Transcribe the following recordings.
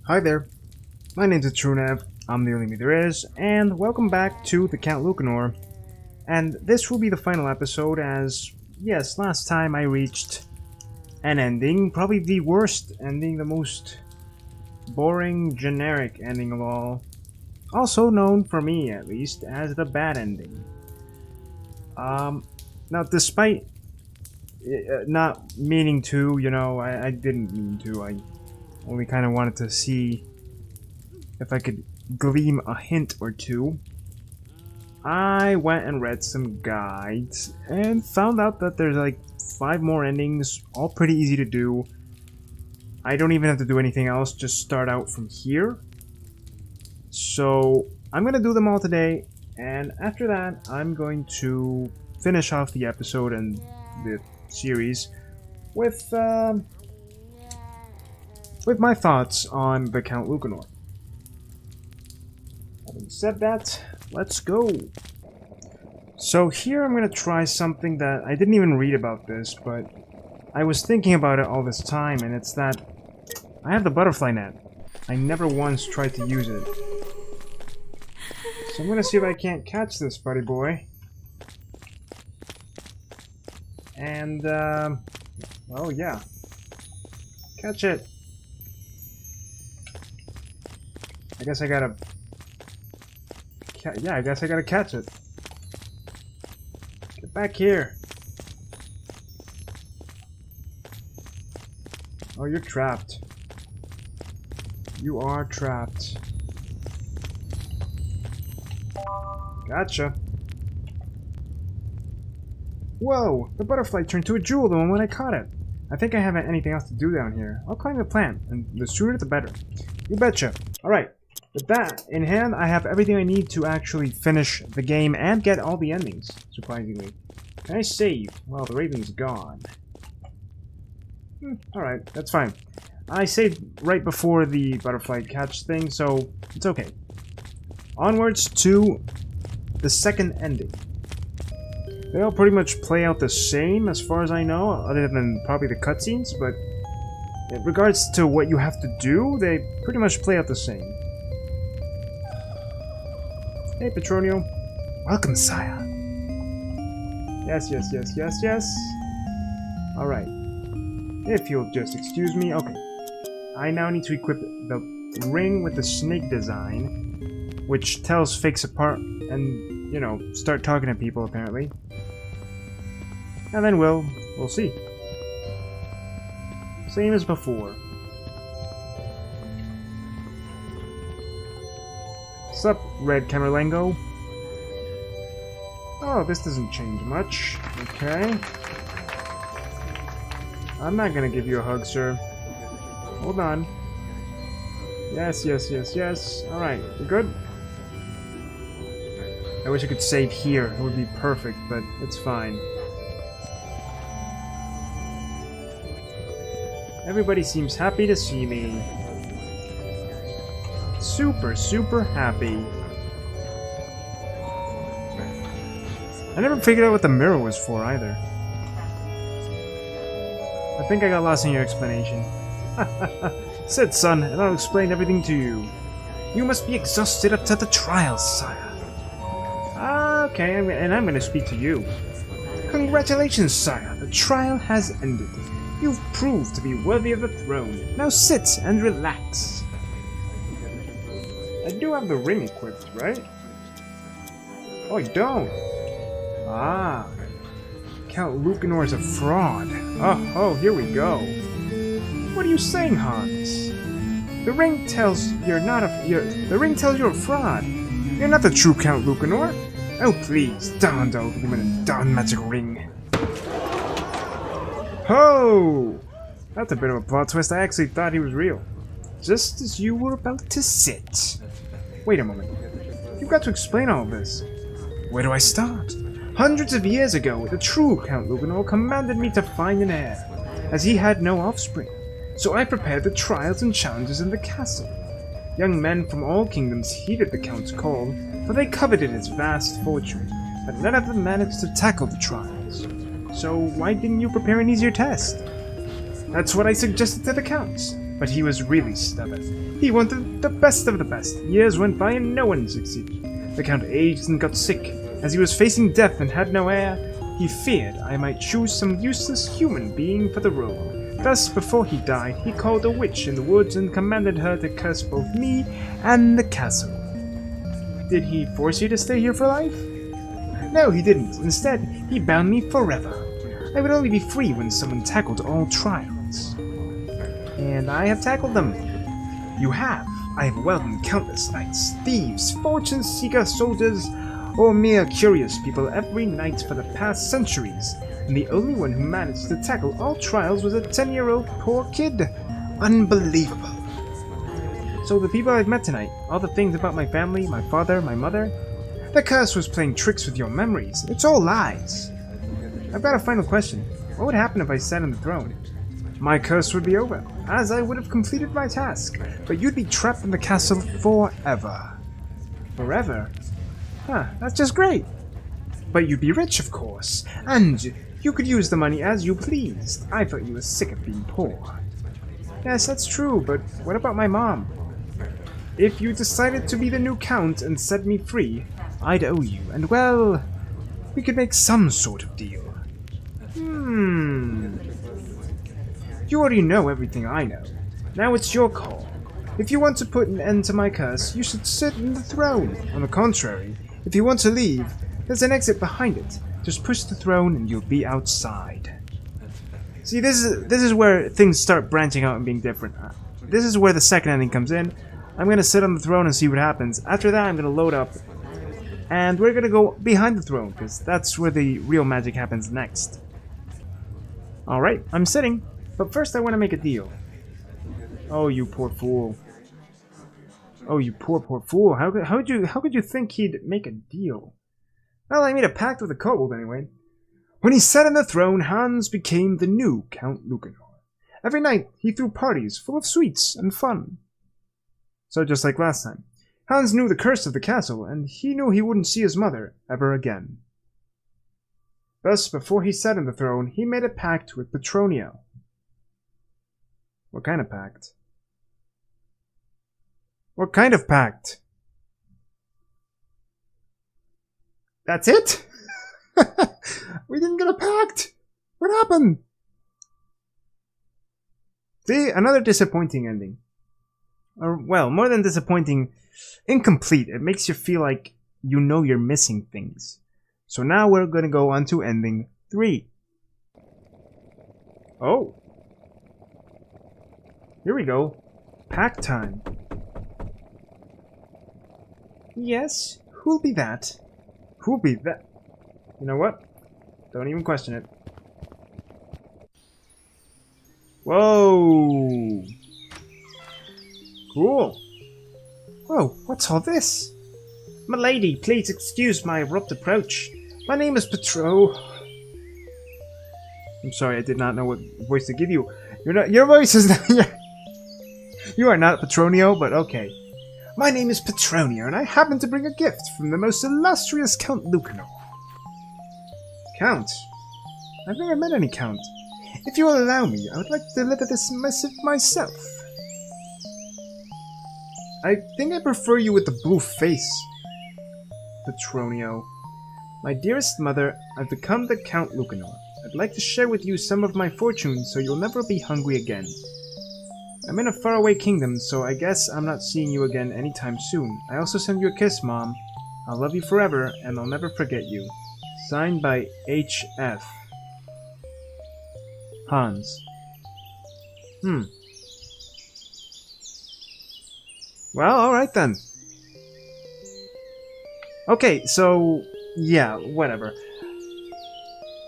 Hi there, my name's Trunev, I'm the only me there is, and welcome back to the Count Lucanor. And this will be the final episode as, yes, last time I reached an ending, probably the worst ending, the most boring, generic ending of all. Also known, for me at least, as the bad ending. Now despite not meaning to, I didn't mean to, I only kind of wanted to see if I could glean a hint or two. I went and read some guides and found out that there's like 5 more endings, all pretty easy to do. I don't even have to do anything else, just start out from here. So I'm gonna do them all today, and after that I'm going to finish off the episode and the series with my thoughts on the Count Lucanor. Having said that, let's go. So here I'm going to try something that I didn't even read about this, but I was thinking about it all this time, and it's that I have the butterfly net. I never once tried to use it. So I'm going to see if I can't catch this buddy boy. And, well, yeah. Catch it. I guess I gotta catch it. Get back here. Oh, you're trapped. You are trapped. Gotcha. Whoa! The butterfly turned to a jewel the moment I caught it. I think I haven't anything else to do down here. I'll climb the plant, and the sooner the better. You betcha. Alright. With that in hand, I have everything I need to actually finish the game and get all the endings, surprisingly. Can I save? Well, the raven's gone. Alright, that's fine. I saved right before the butterfly catch thing, so it's okay. Onwards to the second ending. They all pretty much play out the same as far as I know, other than probably the cutscenes, but in regards to what you have to do, they pretty much play out the same. Hey, Petronio. Welcome, sire. Yes. Alright. If you'll just excuse me. Okay. I now need to equip the ring with the snake design, which tells fakes apart and, start talking to people, apparently. And then we'll see. Same as before. Sup, Red Camerlengo? Oh, this doesn't change much. Okay. I'm not gonna give you a hug, sir. Hold on. Yes. Alright, you good? I wish I could save here. It would be perfect, but it's fine. Everybody seems happy to see me. Super happy. I never figured out what the mirror was for either. I think I got lost in your explanation. Sit, son, and I'll explain everything to you. You must be exhausted up to the trials, sire. Okay, and I'm gonna speak to you. Congratulations, sire. The trial has ended. You've proved to be worthy of the throne. Now sit and relax. I do have the ring equipped, right? Oh, I don't. Ah. Count Lucanor is a fraud. Oh, here we go. What are you saying, Hans? The ring tells you're not the ring tells you're a fraud. You're not the true Count Lucanor. Oh, please, don't give me the darn magic ring. Ho! That's a bit of a plot twist. I actually thought he was real. Just as you were about to sit. Wait a moment. You've got to explain all this. Where do I start? Hundreds of years ago, the true Count Lucanor commanded me to find an heir, as he had no offspring. So I prepared the trials and challenges in the castle. Young men from all kingdoms heeded the Count's call, for they coveted his vast fortune, but none of them managed to tackle the trials. So why didn't you prepare an easier test? That's what I suggested to the Count. But he was really stubborn. He wanted the best of the best. Years went by and no one succeeded. The Count aged and got sick. As he was facing death and had no heir, he feared I might choose some useless human being for the role. Thus, before he died, he called a witch in the woods and commanded her to curse both me and the castle. Did he force you to stay here for life? No, he didn't. Instead, he bound me forever. I would only be free when someone tackled all trials. And I have tackled them. You have. I have welcomed countless knights, thieves, fortune-seeker soldiers, or mere curious people every night for the past centuries, and the only one who managed to tackle all trials was a 10-year-old poor kid. Unbelievable. So the people I've met tonight, all the things about my family, my father, my mother, the curse was playing tricks with your memories. It's all lies. I've got a final question. What would happen if I sat on the throne? My curse would be over, as I would have completed my task, but you'd be trapped in the castle forever. Forever? Huh, that's just great. But you'd be rich, of course, and you could use the money as you pleased. I thought you were sick of being poor. Yes, that's true, but what about my mom? If you decided to be the new count and set me free, I'd owe you, and well, we could make some sort of deal. You already know everything I know. Now it's your call. If you want to put an end to my curse, you should sit in the throne. On the contrary, if you want to leave, there's an exit behind it. Just push the throne and you'll be outside. See, this is where things start branching out and being different. This is where the second ending comes in. I'm going to sit on the throne and see what happens. After that, I'm going to load up. And we're going to go behind the throne, because that's where the real magic happens next. Alright, I'm sitting. But first I want to make a deal. Oh, you poor fool. Oh, you poor fool. How could you think he'd make a deal? Well, I made a pact with the kobold anyway. When he sat on the throne, Hans became the new Count Lucanor. Every night, he threw parties full of sweets and fun. So just like last time, Hans knew the curse of the castle, and he knew he wouldn't see his mother ever again. Thus, before he sat on the throne, he made a pact with Petronio. What kind of pact? What kind of pact? That's it? We didn't get a pact! What happened? See, another disappointing ending. Or, well, more than disappointing, incomplete. It makes you feel like you know you're missing things. So now we're gonna go on to ending 3. Oh. Here we go. Pack time. Yes, who'll be that? Who'll be that? You know what? Don't even question it. Whoa! Cool. Whoa, what's all this? Milady, please excuse my abrupt approach. My name is Petro. I'm sorry, I did not know what voice to give you. Your voice is not... You are not Petronio, but okay. My name is Petronio, and I happen to bring a gift from the most illustrious Count Lucanor. Count? I've never met any Count. If you will allow me, I would like to deliver this missive myself. I think I prefer you with the blue face. Petronio. My dearest mother, I've become the Count Lucanor. I'd like to share with you some of my fortune so you'll never be hungry again. I'm in a faraway kingdom, so I guess I'm not seeing you again anytime soon. I also send you a kiss, Mom. I'll love you forever, and I'll never forget you. Signed by H.F. Hans. Well, alright then. Okay, so... yeah, whatever.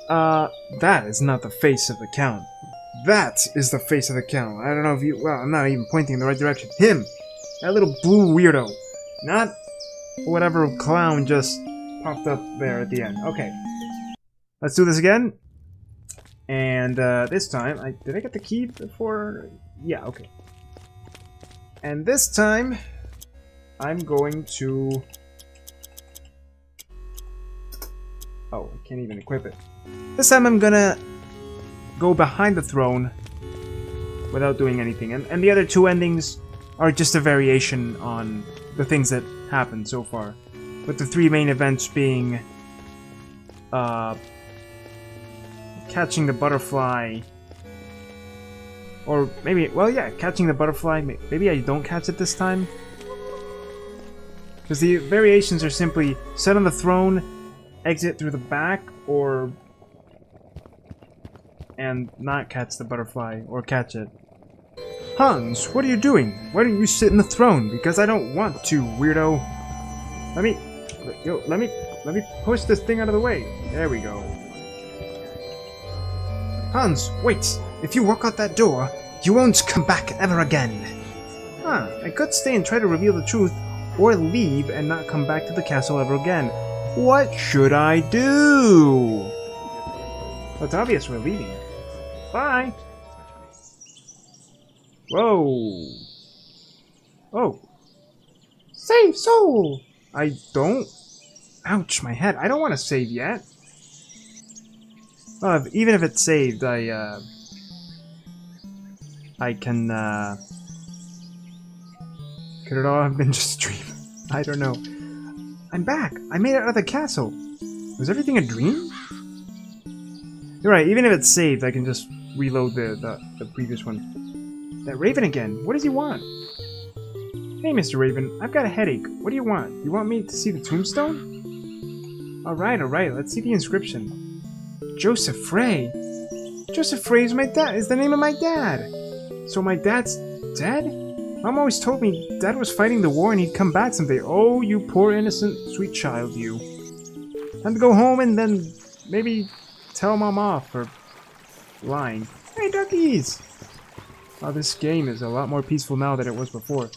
That is not the face of the Count. That is the face of the Count. I don't know if you... well, I'm not even pointing in the right direction. Him! That little blue weirdo. Not whatever clown just popped up there at the end. Okay. Let's do this again. And, this time... did I get the key before? Yeah, okay. And this time... I'm going to... oh, I can't even equip it. This time I'm gonna go behind the throne without doing anything. And the other two endings are just a variation on the things that happened so far. With the three main events being catching the butterfly, or maybe, well, yeah, catching the butterfly. Maybe I don't catch it this time, because the variations are simply sit on the throne, exit through the back, and not catch the butterfly, or catch it. Hans, what are you doing? Why don't you sit in the throne? Because I don't want to, weirdo. Let me push this thing out of the way. There we go. Hans, wait! If you walk out that door, you won't come back ever again. Huh, I could stay and try to reveal the truth, or leave and not come back to the castle ever again. What should I do? Well, it's obvious we're leaving. Bye! Whoa! Oh! Save soul! I don't... Ouch, my head. I don't want to save yet. Well, even if it's saved, I can, could it all have been just a dream? I don't know. I'm back! I made it out of the castle! Was everything a dream? You're right, even if it's saved, I can just reload the previous one. That Raven again! What does he want? Hey, Mr. Raven, I've got a headache. What do you want? You want me to see the tombstone? Alright, let's see the inscription. Joseph Frey! Joseph Frey is the name of my dad! So my dad's dead? Mom always told me Dad was fighting the war and he'd come back someday. Oh, you poor innocent, sweet child, you. Time to go home and then maybe tell Mom off for lying. Hey, duckies! Oh, this game is a lot more peaceful now than it was before.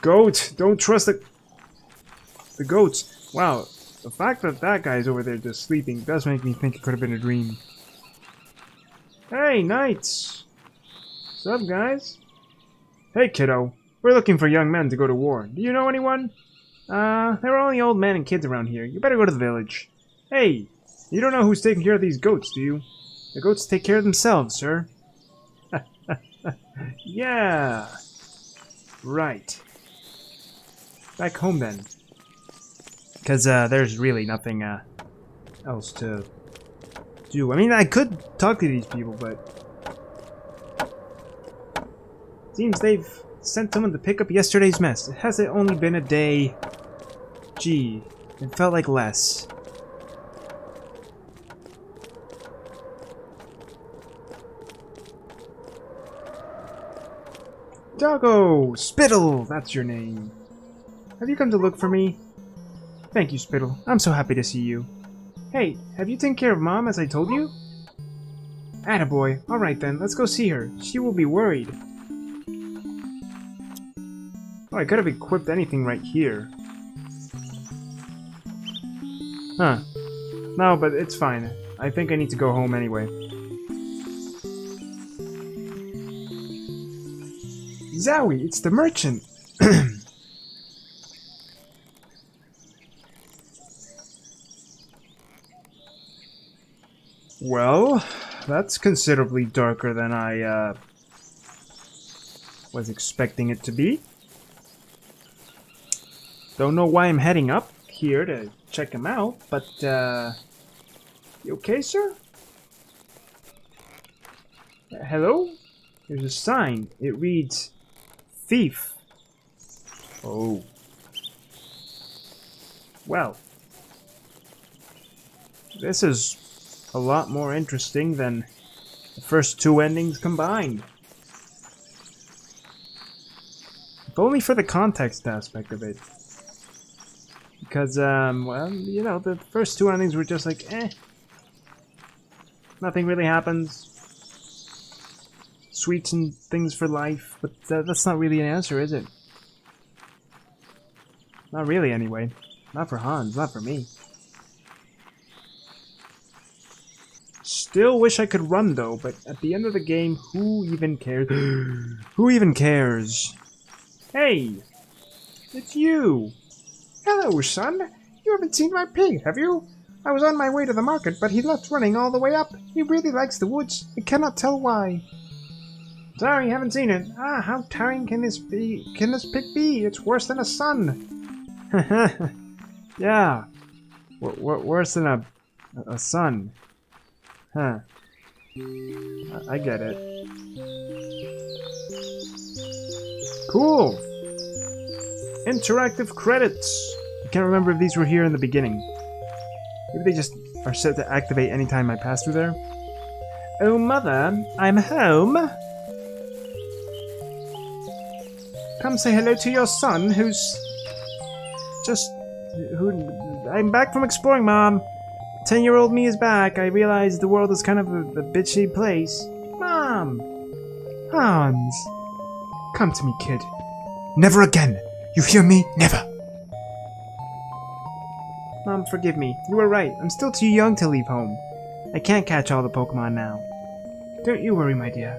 Goat! Don't trust the goats. Wow, the fact that that guy's over there just sleeping does make me think it could have been a dream. Hey, knights! What's up, guys? Hey, kiddo. We're looking for young men to go to war. Do you know anyone? There are only old men and kids around here. You better go to the village. Hey, you don't know who's taking care of these goats, do you? The goats take care of themselves, sir. Yeah. Right. Back home then. Because there's really nothing else to do. I mean, I could talk to these people, but seems they've sent someone to pick up yesterday's mess. Has it only been a day? Gee, it felt like less. Doggo! Spittle! That's your name. Have you come to look for me? Thank you, Spittle. I'm so happy to see you. Hey, have you taken care of Mom as I told you? Attaboy. Alright then, let's go see her. She will be worried. Oh, I could have equipped anything right here. Huh. No, but it's fine. I think I need to go home anyway. Zowie, it's the merchant! Well, that's considerably darker than I, was expecting it to be. Don't know why I'm heading up here to check him out, but, you okay, sir? Hello? There's a sign. It reads, Thief. Oh. Well. This is a lot more interesting than the first two endings combined. If only for the context aspect of it. Because, well, you know, the first two endings were just like, eh. Nothing really happens. Sweets and things for life, but that's not really an answer, is it? Not really, anyway. Not for Hans, not for me. Still wish I could run, though, but at the end of the game, who even cares? Who even cares? Hey! It's you! Hello, son! You haven't seen my pig, have you? I was on my way to the market, but he left running all the way up. He really likes the woods. I cannot tell why. Sorry, haven't seen it. Ah, how tiring can this be? Can this pick be? It's worse than a sun. Yeah. Worse than a sun. Huh. I get it. Cool. Interactive credits. I can't remember if these were here in the beginning. Maybe they just are set to activate anytime I pass through there. Oh, Mother, I'm home. Come say hello to your son, I'm back from exploring, Mom. 10-year-old me is back. I realize the world is kind of a bitchy place. Mom! Hans! Come to me, kid. Never again! You hear me? Never! Mom, forgive me. You were right. I'm still too young to leave home. I can't catch all the Pokemon now. Don't you worry, my dear.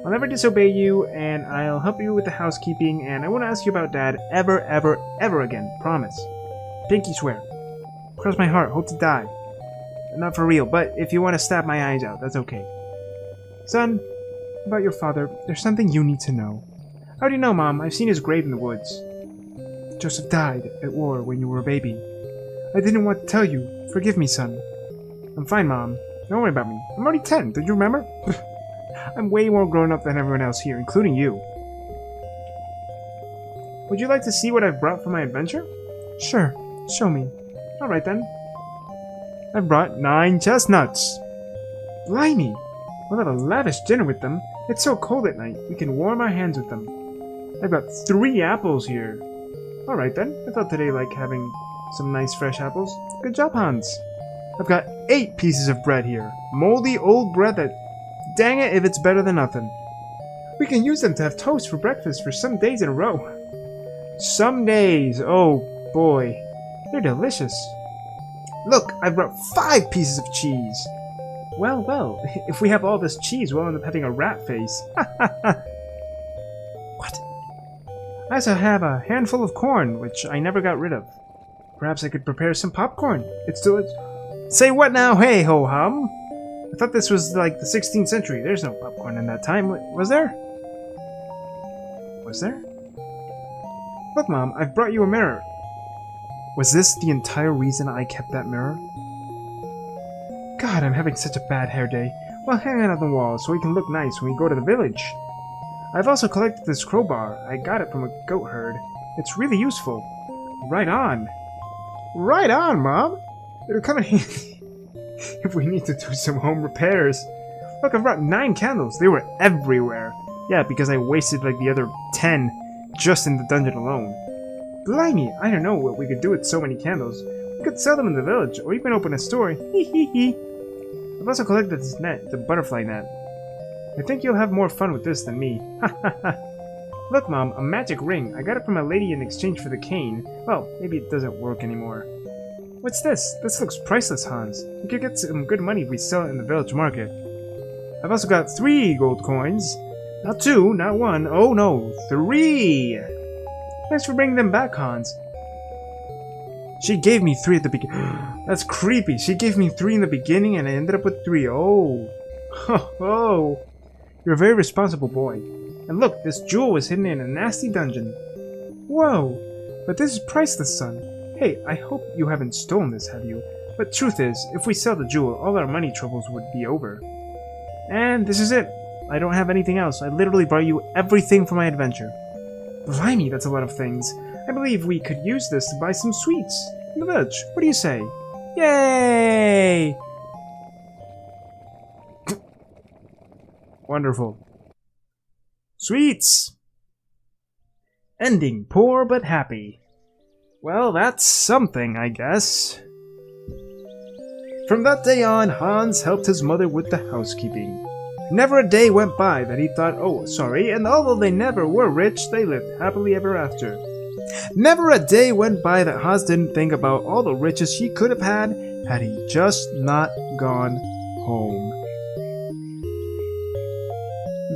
I'll never disobey you, and I'll help you with the housekeeping, and I won't ask you about Dad ever, ever, ever again. Promise. Pinky swear. Cross my heart. Hope to die. Not for real, but if you want to stab my eyes out, that's okay. Son, about your father, there's something you need to know. How do you know, Mom? I've seen his grave in the woods. Joseph died at war when you were a baby. I didn't want to tell you. Forgive me, son. I'm fine, Mom. Don't worry about me. I'm already 10, don't you remember? I'm way more grown up than everyone else here, including you. Would you like to see what I've brought for my adventure? Sure. Show me. Alright then. I've brought 9 chestnuts. Blimey! We'll have a lavish dinner with them. It's so cold at night, we can warm our hands with them. I've got 3 apples here. Alright then. I thought today like having some nice fresh apples. Good job, Hans. I've got 8 pieces of bread here. Moldy old bread that... Dang it if it's better than nothing. We can use them to have toast for breakfast for some days in a row. Some days, oh boy. They're delicious. Look, I've brought 5 pieces of cheese. Well, if we have all this cheese, we'll end up having a rat face. What? I also have a handful of corn, which I never got rid of. Perhaps I could prepare some popcorn. It's delicious. Say what now, hey ho hum? I thought this was like the 16th century. There's no popcorn in that time. Was there? Was there? Look, Mom, I've brought you a mirror. Was this the entire reason I kept that mirror? God, I'm having such a bad hair day. Well, hang it on the wall so we can look nice when we go to the village. I've also collected this crowbar. I got it from a goat herd. It's really useful. Right on. Right on, Mom. It'll come in handy if we need to do some home repairs. Look, I've brought 9 candles. They were everywhere. Yeah, because I wasted like the other 10 just in the dungeon alone. Blimey, I don't know what we could do with so many candles. We could sell them in the village, or even open a store. Hee. I've also collected this net, the butterfly net. I think you'll have more fun with this than me. Look, Mom, a magic ring. I got it from a lady in exchange for the cane. Well, maybe it doesn't work anymore. What's this? This looks priceless, Hans. We could get some good money if we sell it in the village market. I've also got 3 gold coins. Not 2, not 1. Oh no, 3! Thanks for bringing them back, Hans. She gave me 3 at the beginning. That's creepy. She gave me 3 in the beginning and I ended up with 3. Oh. Oh. You're a very responsible boy. And look, this jewel was hidden in a nasty dungeon. Whoa. But this is priceless, son. Hey, I hope you haven't stolen this, have you? But truth is, if we sell the jewel, all our money troubles would be over. And this is it. I don't have anything else. I literally brought you everything for my adventure. Blimey, that's a lot of things. I believe we could use this to buy some sweets in the village. What do you say? Yay! Wonderful. Sweets! Ending poor but happy. Well, that's something, I guess. From that day on, Hans helped his mother with the housekeeping. Never a day went by that he thought, oh, sorry, and although they never were rich, they lived happily ever after. Never a day went by that Hans didn't think about all the riches he could have had he just not gone home.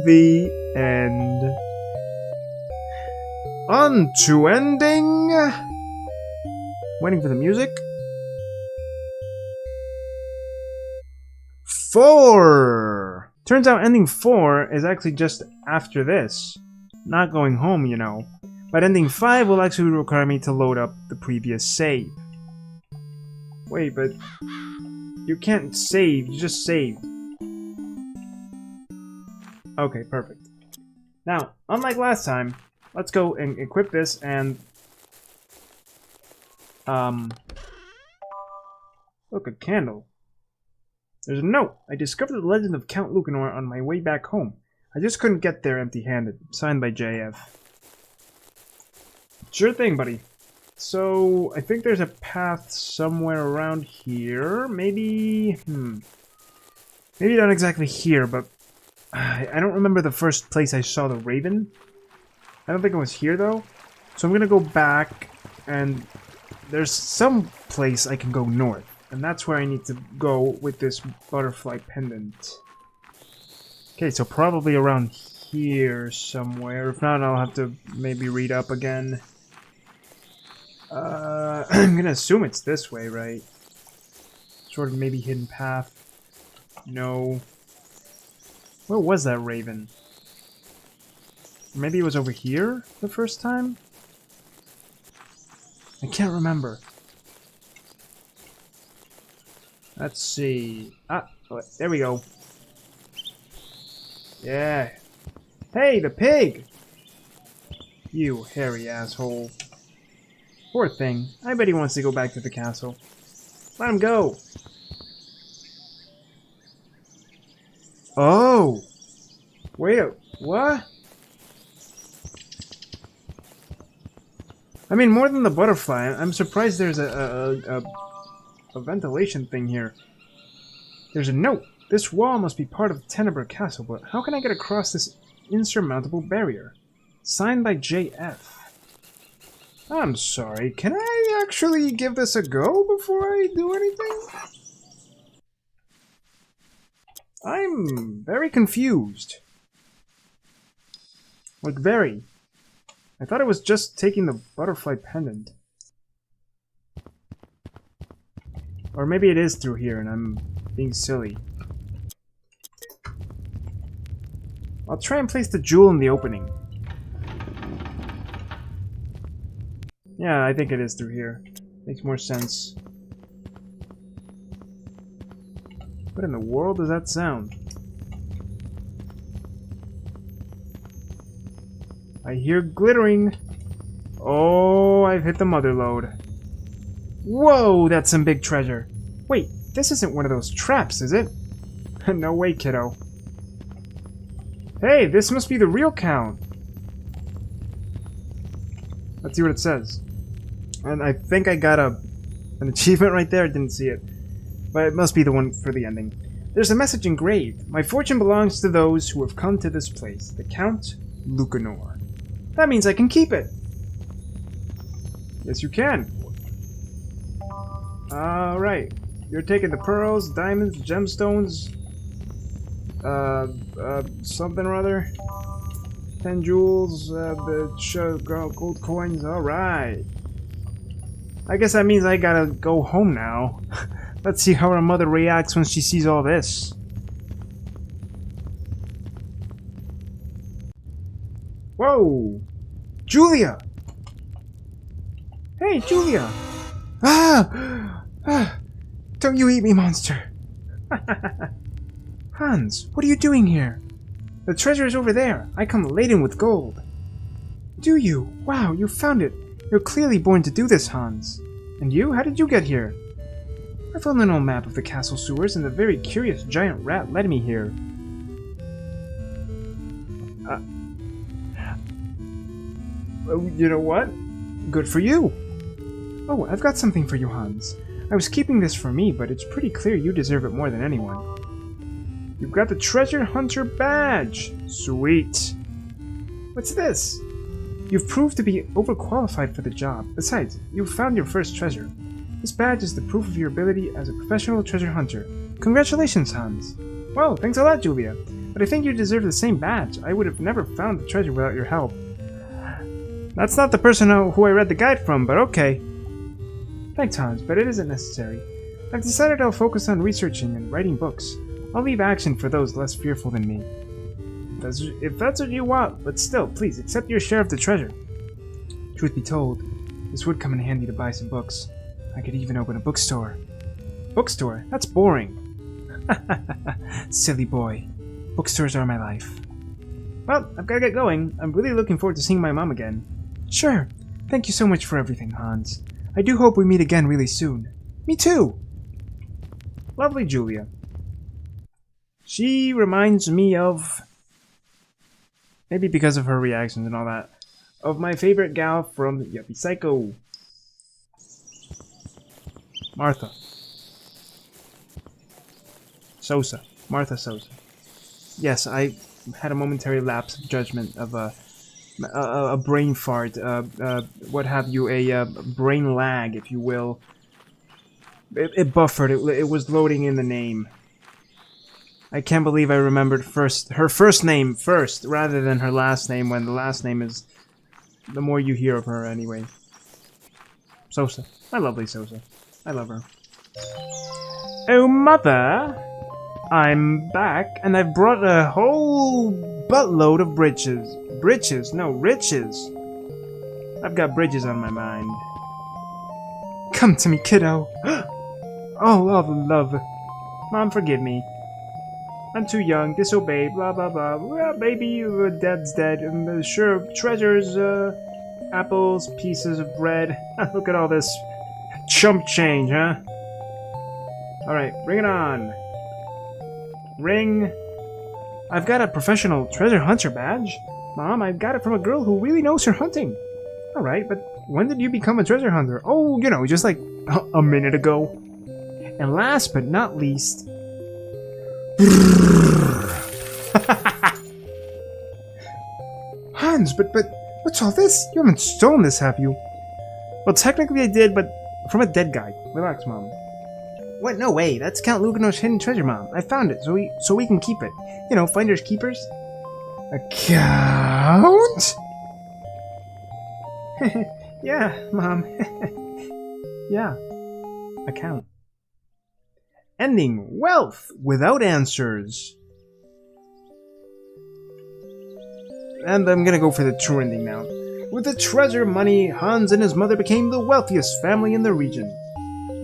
The end. On to ending. Waiting for the music. 4. Turns out ending 4 is actually just after this. Not going home, you know. But ending 5 will actually require me to load up the previous save. Wait, but... you can't save, you just saved. Okay, perfect. Now, unlike last time, let's go and equip this and... look, a candle. There's a note. I discovered the legend of Count Lucanor on my way back home. I just couldn't get there empty-handed. Signed by JF. Sure thing, buddy. So, I think there's a path somewhere around here. Maybe... maybe not exactly here, but... I don't remember the first place I saw the raven. I don't think it was here, though. So I'm gonna go back, and... there's some place I can go north. And that's where I need to go with this butterfly pendant. Okay, so probably around here somewhere. If not, I'll have to maybe read up again. I'm gonna assume it's this way, right? Sort of maybe hidden path. No. Where was that raven? Maybe it was over here the first time? I can't remember. Let's see. Ah, oh, there we go. Yeah. Hey, the pig! You hairy asshole. Poor thing. I bet he wants to go back to the castle. Let him go! Oh! Wait, what? I mean, more than the butterfly, I'm surprised there's a ventilation thing here. There's a note. This wall must be part of Tenebrae Castle, but how can I get across this insurmountable barrier? Signed by JF. I'm sorry, can I actually give this a go before I do anything? I'm very confused. Like, very. I thought it was just taking the butterfly pendant. Or maybe it is through here and I'm being silly. I'll try and place the jewel in the opening. Yeah, I think it is through here. Makes more sense. What in the world does that sound? I hear glittering. Oh, I've hit the mother lode. Whoa, that's some big treasure. Wait, this isn't one of those traps, is it? No way, kiddo. Hey, this must be the real Count. Let's see what it says. And I think I got an achievement right there. I didn't see it. But it must be the one for the ending. There's a message engraved. My fortune belongs to those who have come to this place. The Count Lucanor. That means I can keep it. Yes, you can. Alright. You're taking the pearls, diamonds, gemstones, something or other. 10 jewels, gold coins. Alright. I guess that means I gotta go home now. Let's see how her mother reacts when she sees all this. Whoa! Julia! Hey, Julia! Ah! Don't you eat me, monster! Hans, what are you doing here? The treasure is over there. I come laden with gold. Do you? Wow, you found it. You're clearly born to do this, Hans. And you? How did you get here? I found an old map of the castle sewers, and a very curious giant rat led me here. You know what? Good for you. Oh, I've got something for you, Hans. I was keeping this for me, but it's pretty clear you deserve it more than anyone. You've got the Treasure Hunter badge! Sweet. What's this? You've proved to be overqualified for the job. Besides, you've found your first treasure. This badge is the proof of your ability as a professional treasure hunter. Congratulations, Hans. Well, thanks a lot, Julia. But I think you deserve the same badge. I would have never found the treasure without your help. That's not the person who I read the guide from, but okay. Thanks, Hans, but it isn't necessary. I've decided I'll focus on researching and writing books. I'll leave action for those less fearful than me. If that's what you want, but still, please, accept your share of the treasure. Truth be told, this would come in handy to buy some books. I could even open a bookstore. Bookstore? That's boring. Silly boy. Bookstores are my life. Well, I've gotta get going. I'm really looking forward to seeing my mom again. Sure. Thank you so much for everything, Hans. I do hope we meet again really soon. Me too! Lovely Julia. She reminds me of... maybe because of her reactions and all that. Of my favorite gal from Yuppie Psycho. Martha. Sosa. Martha Sosa. Yes, I had a momentary lapse of judgment of a brain fart, what have you, a brain lag, if you will. It buffered, it was loading in the name. I can't believe I remembered her first name first, rather than her last name, when the last name is the more you hear of her anyway. Sosa. My lovely Sosa. I love her. Oh, Mother! I'm back, and I've brought a whole buttload of britches. Britches? No, riches. I've got bridges on my mind. Come to me, kiddo. Oh, all the love. Mom, forgive me. I'm too young, disobeyed, blah blah blah. Well, baby, dad's dead. Sure, treasures, apples, pieces of bread. Look at all this chump change, huh? Alright, bring it on. Ring. I've got a professional treasure hunter badge. Mom, I got it from a girl who really knows her hunting. Alright, but when did you become a treasure hunter? Oh, you know, just like a minute ago. And last but not least... Hans, but what's all this? You haven't stolen this, have you? Well, technically I did, but from a dead guy. Relax, Mom. What? No way. That's Count Lucanor's hidden treasure, Mom. I found it, so we can keep it. You know, finders keepers. A count? Yeah, Mom. Yeah. A count. Ending. Wealth without answers. And I'm gonna go for the true ending now. With the treasure money, Hans and his mother became the wealthiest family in the region.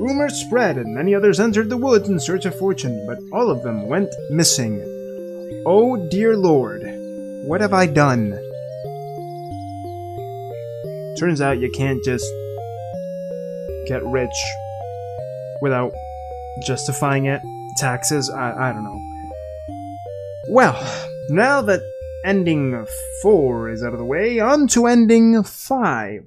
Rumors spread, and many others entered the woods in search of fortune, but all of them went missing. Oh dear Lord, what have I done? Turns out you can't just get rich without justifying it. Taxes, I don't know. Well, now that ending 4 is out of the way, on to ending 5.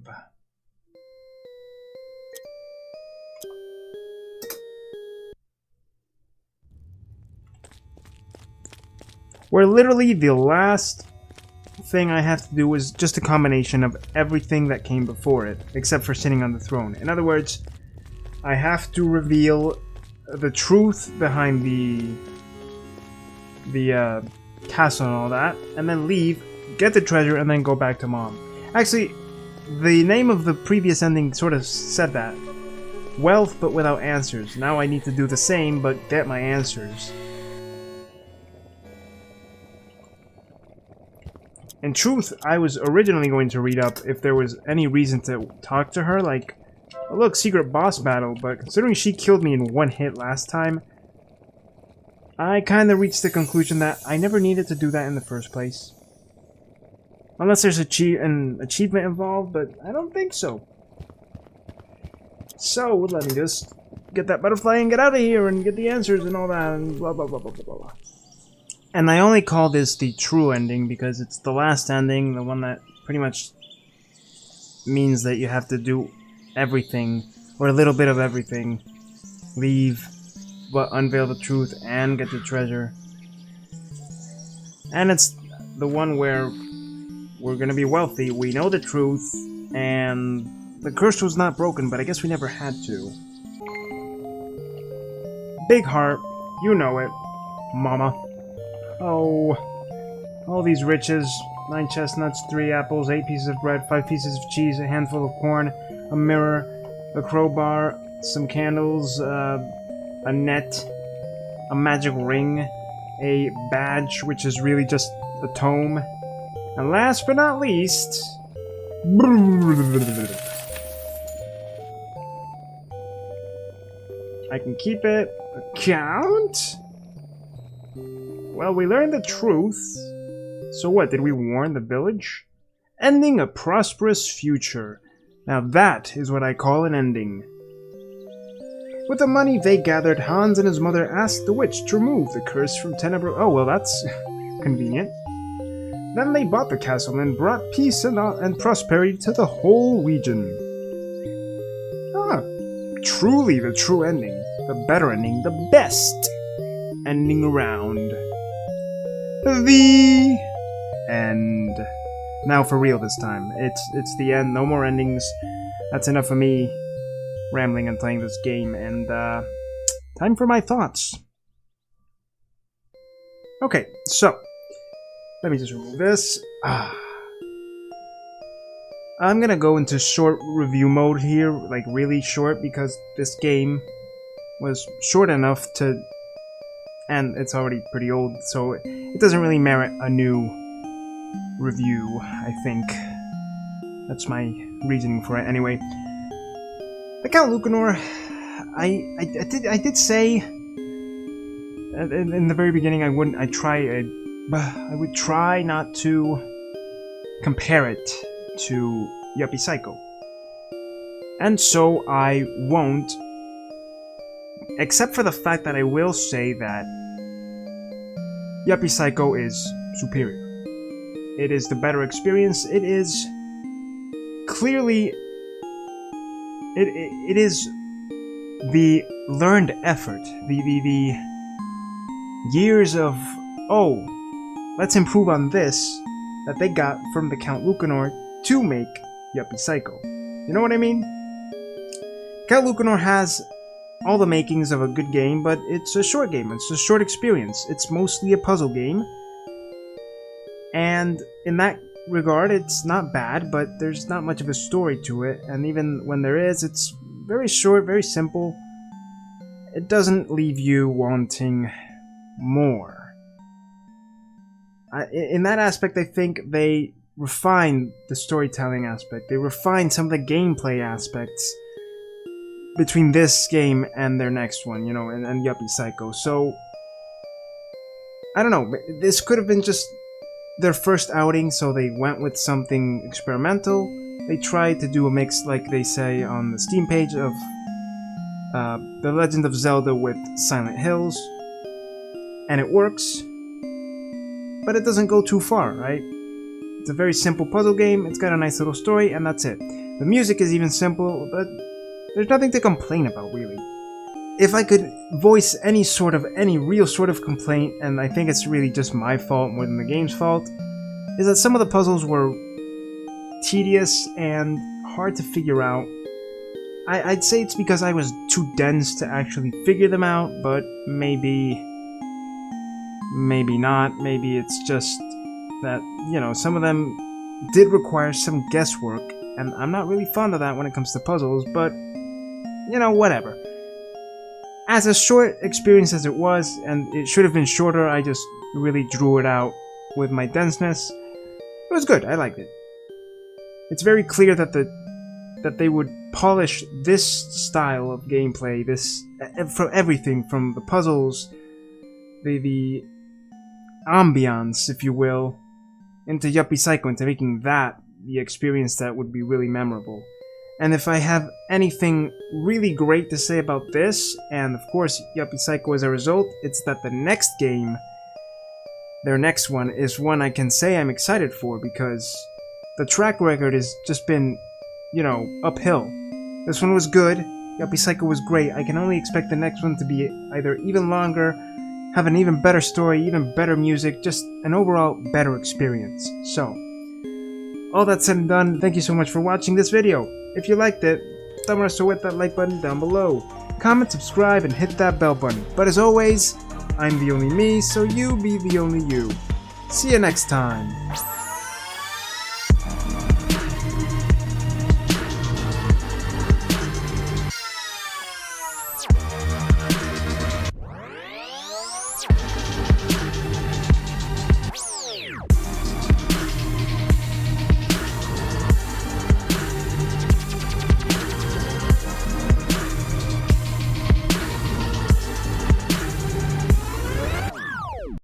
Where literally the last thing I have to do is just a combination of everything that came before it, except for sitting on the throne. In other words, I have to reveal the truth behind the castle and all that, and then leave, get the treasure, and then go back to Mom. Actually, the name of the previous ending sort of said that. Wealth, but without answers. Now I need to do the same, but get my answers. In truth, I was originally going to read up if there was any reason to talk to her, like, oh look, secret boss battle, but considering she killed me in one hit last time, I kinda reached the conclusion that I never needed to do that in the first place. Unless there's an achievement involved, but I don't think so. So, let me just get that butterfly and get out of here and get the answers and all that and blah blah blah blah blah blah. And I only call this the true ending because it's the last ending, the one that pretty much means that you have to do everything, or a little bit of everything. Leave, but unveil the truth and get the treasure. And it's the one where we're gonna be wealthy, we know the truth, and the curse was not broken, but I guess we never had to. Big heart, you know it, Mama. Oh, all these riches. 9 chestnuts, 3 apples, 8 pieces of bread, 5 pieces of cheese, a handful of corn, a mirror, a crowbar, some candles, a net, a magic ring, a badge, which is really just a tome, and last but not least, I can keep it. Account? Well, we learned the truth. So what, did we warn the village? Ending a prosperous future. Now that is what I call an ending. With the money they gathered, Hans and his mother asked the witch to remove the curse from Tenebro. Oh, well, that's convenient. Then they bought the castle and brought peace and prosperity to the whole region. Ah, truly the true ending. The better ending. The best ending around. The end. Now for real this time. It's the end. No more endings. That's enough of me rambling and playing this game. And time for my thoughts. Okay, so let me just remove this. I'm gonna go into short review mode here, like really short, because this game was short enough to, and it's already pretty old, so it doesn't really merit a new review, I think. That's my reasoning for it. Anyway, the Count Lucanor, I did say in the very beginning I would try not to compare it to Yuppie Psycho, and so I won't. Except for the fact that I will say that Yuppie Psycho is superior. It is the better experience. It is clearly... It is the learned effort. The years of, oh, let's improve on this, that they got from the Count Lucanor to make Yuppie Psycho. You know what I mean? Count Lucanor has all the makings of a good game, but it's a short game. It's a short experience. It's mostly a puzzle game. And in that regard, it's not bad, but there's not much of a story to it. And even when there is, it's very short, very simple. It doesn't leave you wanting more. In that aspect, I think they refine the storytelling aspect. They refine some of the gameplay aspects between this game and their next one, you know, and Yuppie Psycho. So, I don't know, this could have been just their first outing, so they went with something experimental. They tried to do a mix, like they say on the Steam page, of The Legend of Zelda with Silent Hills, and it works, but it doesn't go too far, right? It's a very simple puzzle game, it's got a nice little story, and that's it. The music is even simple, but there's nothing to complain about, really. If I could voice any real sort of complaint, and I think it's really just my fault more than the game's fault, is that some of the puzzles were tedious and hard to figure out. I'd say it's because I was too dense to actually figure them out, but maybe not. Maybe it's just that, you know, some of them did require some guesswork, and I'm not really fond of that when it comes to puzzles, but you know, whatever. As a short experience as it was, and it should have been shorter, I just really drew it out with my denseness. It was good, I liked it. It's very clear that they would polish this style of gameplay, from everything, from the puzzles, the ambiance, if you will, into Yuppie Psycho, into making that the experience that would be really memorable. And if I have anything really great to say about this, and of course Yuppie Psycho as a result, it's that the next game, their next one, is one I can say I'm excited for, because the track record has just been, you know, uphill. This one was good, Yuppie Psycho was great. I can only expect the next one to be either even longer, have an even better story, even better music, just an overall better experience. So, all that said and done, thank you so much for watching this video. If you liked it, thumb us with that like button down below. Comment, subscribe, and hit that bell button. But as always, I'm the only me, so you be the only you. See you next time.